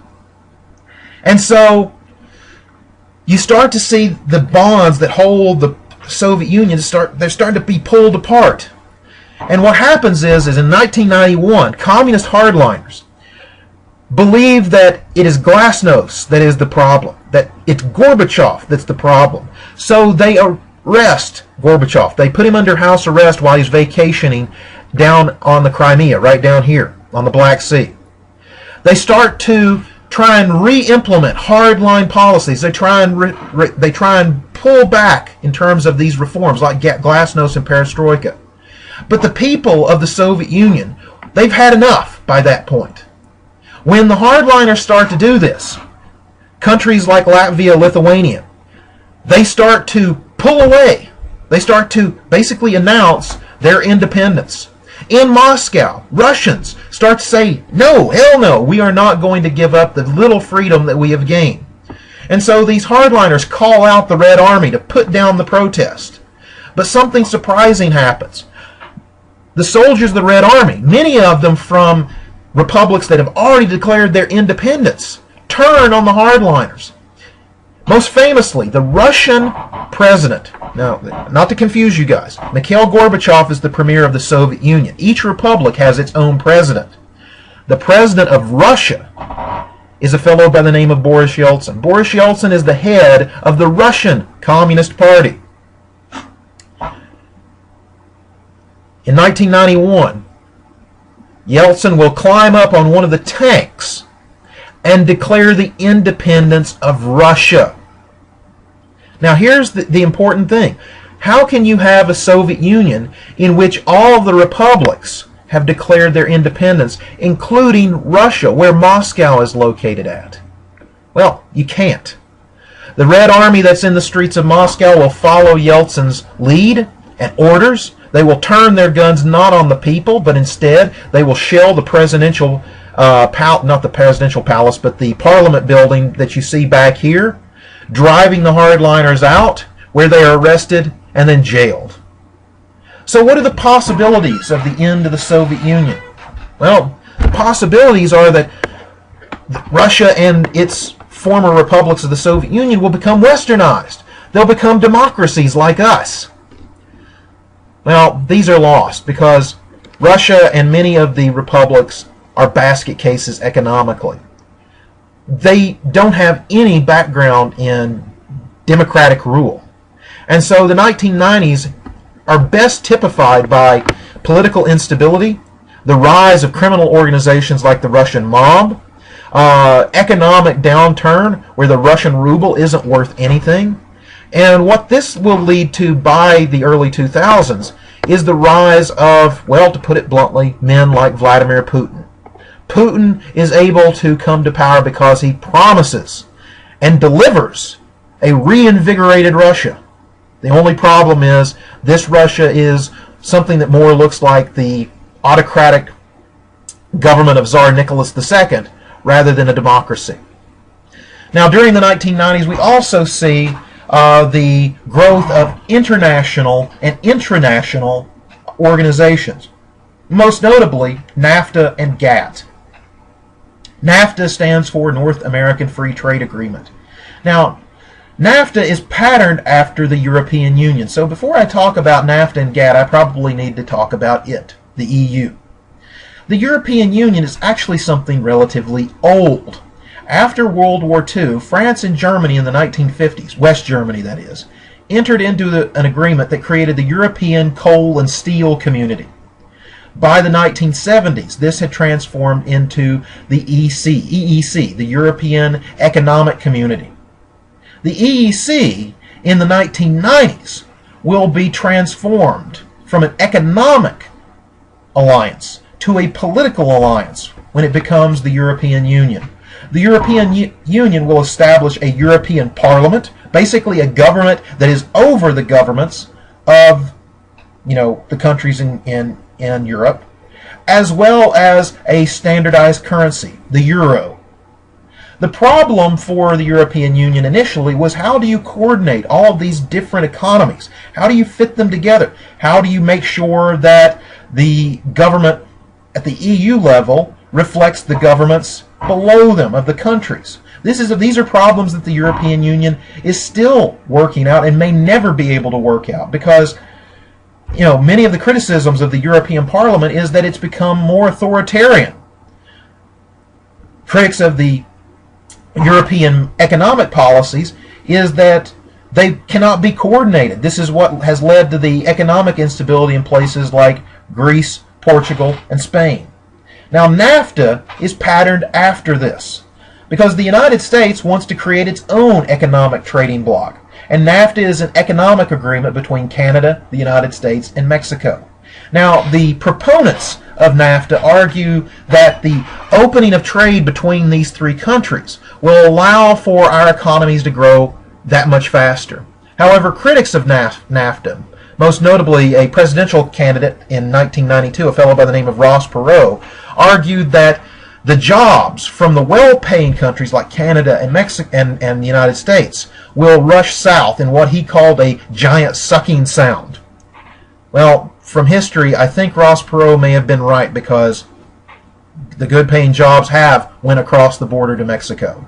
And so you start to see the bonds that hold the Soviet Union, they're starting to be pulled apart. And what happens is in 1991, communist hardliners believe that it is Glasnost that is the problem, that it's Gorbachev that's the problem. So they arrest Gorbachev. They put him under house arrest while he's vacationing down on the Crimea, right down here on the Black Sea. They start to try and re-implement hardline policies. They try and pull back in terms of these reforms, like Glasnost and Perestroika. But the people of the Soviet Union, they've had enough by that point. When the hardliners start to do this, countries like Latvia, Lithuania, they start to pull away. They start to basically announce their independence. In Moscow, Russians start to say, no, hell no, we are not going to give up the little freedom that we have gained. And so these hardliners call out the Red Army to put down the protest. But something surprising happens. The soldiers of the Red Army, many of them from republics that have already declared their independence, turn on the hardliners. Most famously, the Russian president, now, not to confuse you guys, Mikhail Gorbachev is the premier of the Soviet Union. Each republic has its own president. The president of Russia is a fellow by the name of Boris Yeltsin. Boris Yeltsin is the head of the Russian Communist Party. In 1991, Yeltsin will climb up on one of the tanks and declare the independence of Russia. Now here's the important thing. How can you have a Soviet Union in which all of the republics have declared their independence, including Russia, where Moscow is located at? Well, you can't. The Red Army that's in the streets of Moscow will follow Yeltsin's lead and orders. They will turn their guns not on the people, but instead they will shell the presidential, not the presidential palace, but the parliament building that you see back here, driving the hardliners out, where they are arrested and then jailed. So what are the possibilities of the end of the Soviet Union? Well, the possibilities are that Russia and its former republics of the Soviet Union will become westernized. They'll become democracies like us. Well, these are lost because Russia and many of the republics are basket cases economically. They don't have any background in democratic rule. And so the 1990s are best typified by political instability, the rise of criminal organizations like the Russian mob, economic downturn where the Russian ruble isn't worth anything. And what this will lead to by the early 2000s is the rise of, well, to put it bluntly, men like Vladimir Putin. Putin is able to come to power because he promises and delivers a reinvigorated Russia. The only problem is this Russia is something that more looks like the autocratic government of Tsar Nicholas II rather than a democracy. Now, during the 1990s, we also see the growth of international and intranational organizations, most notably NAFTA and GATT. NAFTA stands for North American Free Trade Agreement. Now, NAFTA is patterned after the European Union. So before I talk about NAFTA and GATT, I probably need to talk about it, the EU. The European Union is actually something relatively old. After World War II, France and Germany in the 1950s, West Germany that is, entered into an agreement that created the European Coal and Steel Community. By the 1970s, this had transformed into the EEC, the European Economic Community. The EEC in the 1990s will be transformed from an economic alliance to a political alliance when it becomes the European Union. The European Union will establish a European Parliament, basically a government that is over the governments of, the countries in Europe, as well as a standardized currency, the euro. The problem for the European Union initially was, how do you coordinate all of these different economies? How do you fit them together? How do you make sure that the government at the EU level reflects the governments below them of the countries? These are problems that the European Union is still working out and may never be able to work out because, many of the criticisms of the European Parliament is that it's become more authoritarian. critics of the European economic policies is that they cannot be coordinated. This is what has led to the economic instability in places like Greece, Portugal, and Spain. Now, NAFTA is patterned after this because the United States wants to create its own economic trading bloc. And NAFTA is an economic agreement between Canada, the United States, and Mexico. Now, the proponents of NAFTA argue that the opening of trade between these three countries will allow for our economies to grow that much faster. However, critics of NAFTA, most notably a presidential candidate in 1992, a fellow by the name of Ross Perot, argued that the jobs from the well-paying countries like Canada and Mexico and the United States will rush south in what he called a giant sucking sound. Well, from history, I think Ross Perot may have been right because the good-paying jobs have went across the border to Mexico.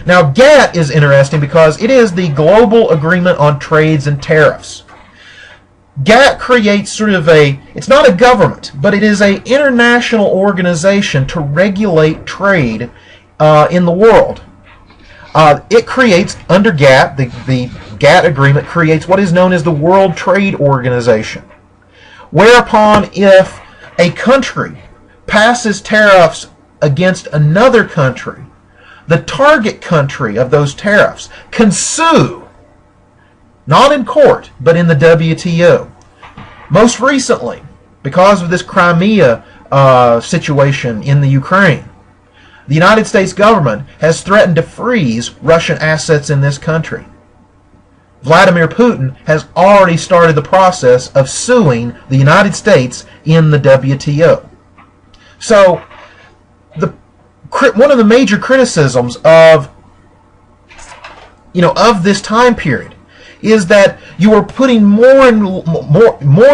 Now, GATT is interesting because it is the Global Agreement on Trades and Tariffs. GATT creates sort of it's not a government, but it is an international organization to regulate trade in the world. It creates, under GATT, the GATT agreement creates what is known as the World Trade Organization, whereupon if a country passes tariffs against another country, the target country of those tariffs can sue, not in court, but in the WTO. Most recently, because of this Crimea situation in the Ukraine, the United States government has threatened to freeze Russian assets in this country. Vladimir Putin has already started the process of suing the United States in the WTO. So, one of the major criticisms of this time period is that you are putting more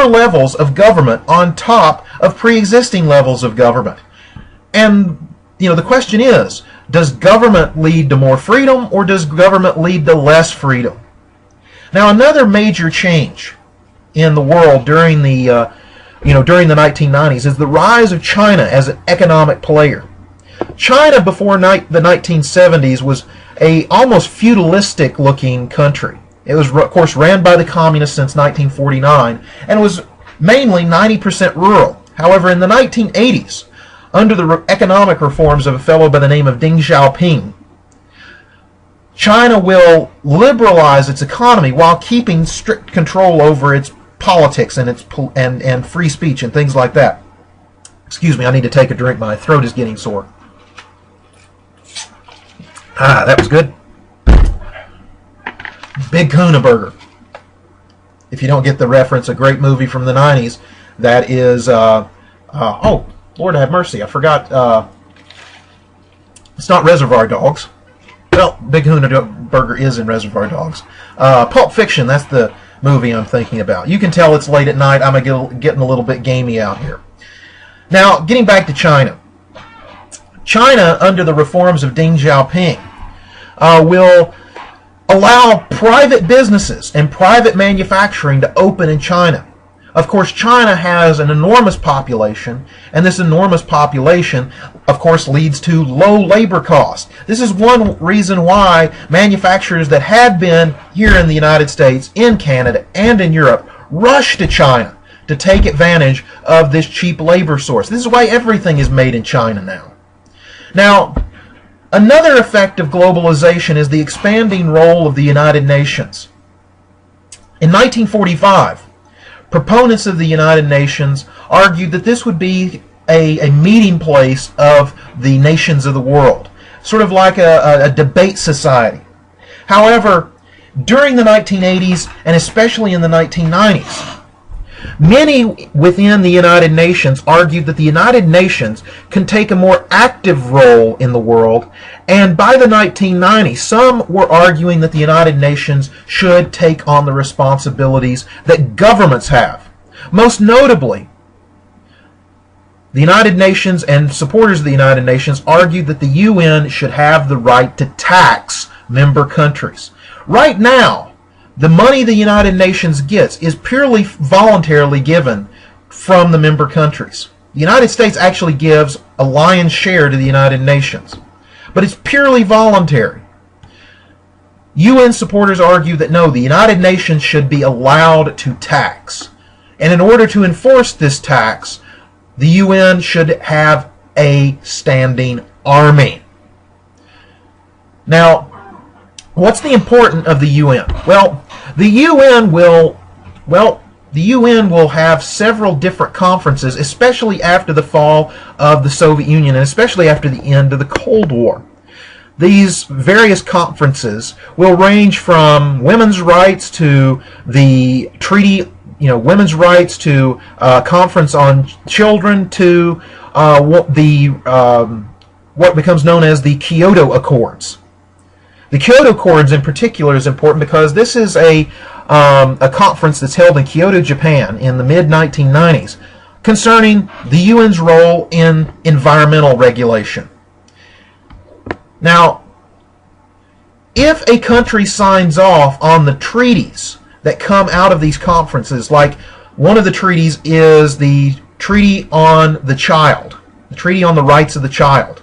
levels of government on top of pre-existing levels of government. And the question is, does government lead to more freedom or does government lead to less freedom? Now, another major change in the world during the 1990s is the rise of China as an economic player. China before the 1970s was a almost feudalistic looking country. It was, of course, ran by the communists since 1949 and was mainly 90% rural. However, in the 1980s, under the economic reforms of a fellow by the name of Deng Xiaoping, China will liberalize its economy while keeping strict control over its politics and and free speech and things like that. Excuse me, I need to take a drink. My throat is getting sore. That was good. Big Kahuna Burger. If you don't get the reference, a great movie from the 90s that is, oh, Lord have mercy, I forgot, it's not Reservoir Dogs. Well, Big Kahuna Burger is in Reservoir Dogs. Pulp Fiction, that's the movie I'm thinking about. You can tell it's late at night. I'm getting a little bit gamey out here. Now, getting back to China. China, under the reforms of Deng Xiaoping, will allow private businesses and private manufacturing to open in China. Of course, China has an enormous population, and this enormous population, of course, leads to low labor costs. This is one reason why manufacturers that had been here in the United States, in Canada, and in Europe rush to China to take advantage of this cheap labor source. This is why everything is made in China now. Now, another effect of globalization is the expanding role of the United Nations. In 1945, proponents of the United Nations argued that this would be a meeting place of the nations of the world, sort of like a debate society. However, during the 1980s and especially in the 1990s, many within the United Nations argued that the United Nations can take a more active role in the world, and by the 1990s, some were arguing that the United Nations should take on the responsibilities that governments have. Most notably, the United Nations and supporters of the United Nations argued that the UN should have the right to tax member countries. Right now, the money the United Nations gets is purely voluntarily given from the member countries. The United States actually gives a lion's share to the United Nations. but it's purely voluntary. UN supporters argue that no, the United Nations should be allowed to tax. And in order to enforce this tax, the UN should have a standing army. Now, what's the importance of the UN? Well, the UN will have several different conferences, especially after the fall of the Soviet Union and especially after the end of the Cold War. These various conferences will range from women's rights to the treaty, women's rights to conference on children to what becomes known as the Kyoto Accords. The Kyoto Accords in particular is important because this is a conference that's held in Kyoto, Japan in the mid-1990s concerning the UN's role in environmental regulation. Now, if a country signs off on the treaties that come out of these conferences, like one of the treaties is the Treaty on the Child, the Treaty on the Rights of the Child,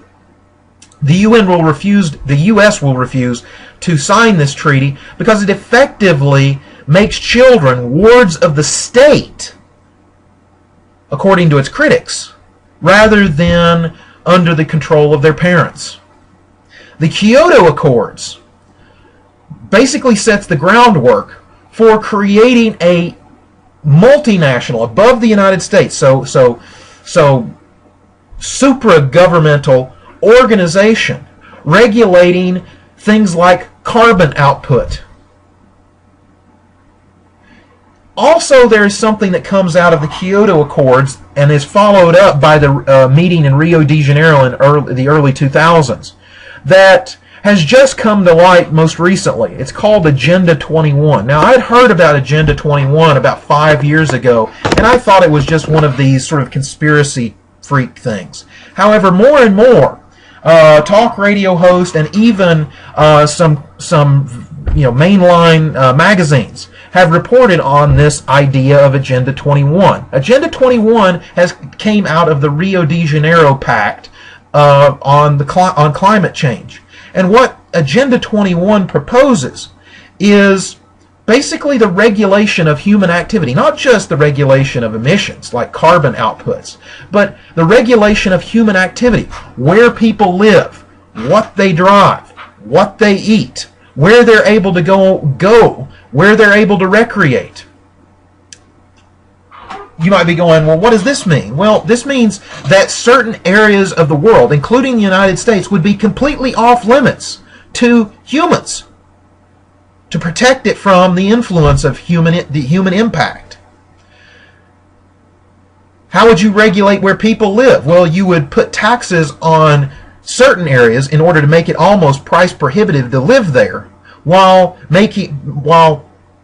the U.S. will refuse to sign this treaty because it effectively makes children wards of the state, according to its critics, rather than under the control of their parents. The Kyoto Accords basically sets the groundwork for creating a multinational, above the United States, so supra-governmental organization regulating things like carbon output. Also, there is something that comes out of the Kyoto Accords and is followed up by the meeting in Rio de Janeiro in the early 2000s that has just come to light most recently. It's called Agenda 21. Now, I'd heard about Agenda 21 about 5 years ago, and I thought it was just one of these sort of conspiracy freak things. However, more and more talk radio hosts and even some mainline magazines have reported on this idea of Agenda 21. Agenda 21 came out of the Rio de Janeiro Pact on climate change. And what Agenda 21 proposes is basically the regulation of human activity, not just the regulation of emissions like carbon outputs, but the regulation of human activity, where people live, what they drive, what they eat, where they're able to go, where they're able to recreate. You might be going, well, what does this mean? Well, this means that certain areas of the world, including the United States, would be completely off limits to humans to protect it from the influence of the human impact. How would you regulate where people live? Well, you would put taxes on certain areas in order to make it almost price prohibitive to live there, while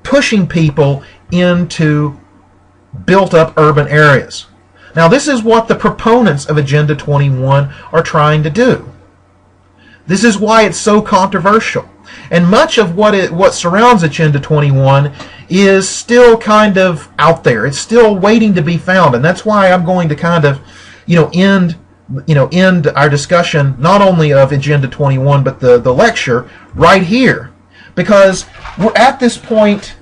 pushing people into built-up urban areas. Now, this is what the proponents of Agenda 21 are trying to do. This is why it's so controversial. And much of what surrounds Agenda 21 is still kind of out there. It's still waiting to be found, and that's why I'm going to kind of, end our discussion not only of Agenda 21 but the lecture right here, because we're at this point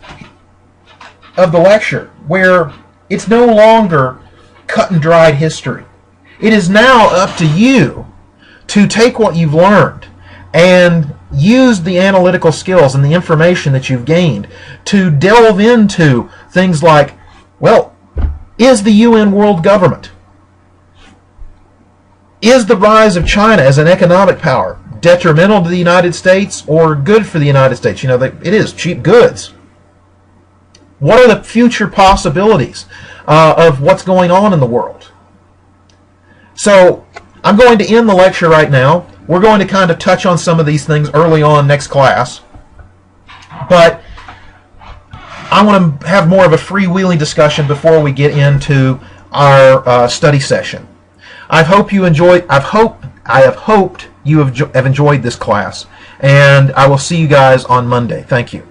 of the lecture where it's no longer cut and dried history. It is now up to you to take what you've learned and use the analytical skills and the information that you've gained to delve into things like, well, is the UN world government? Is the rise of China as an economic power detrimental to the United States or good for the United States? It is cheap goods. What are the future possibilities of what's going on in the world? So I'm going to end the lecture right now. We're going to kind of touch on some of these things early on next class. But I want to have more of a freewheeling discussion before we get into our study session. I have hoped you have enjoyed this class, and I will see you guys on Monday. Thank you.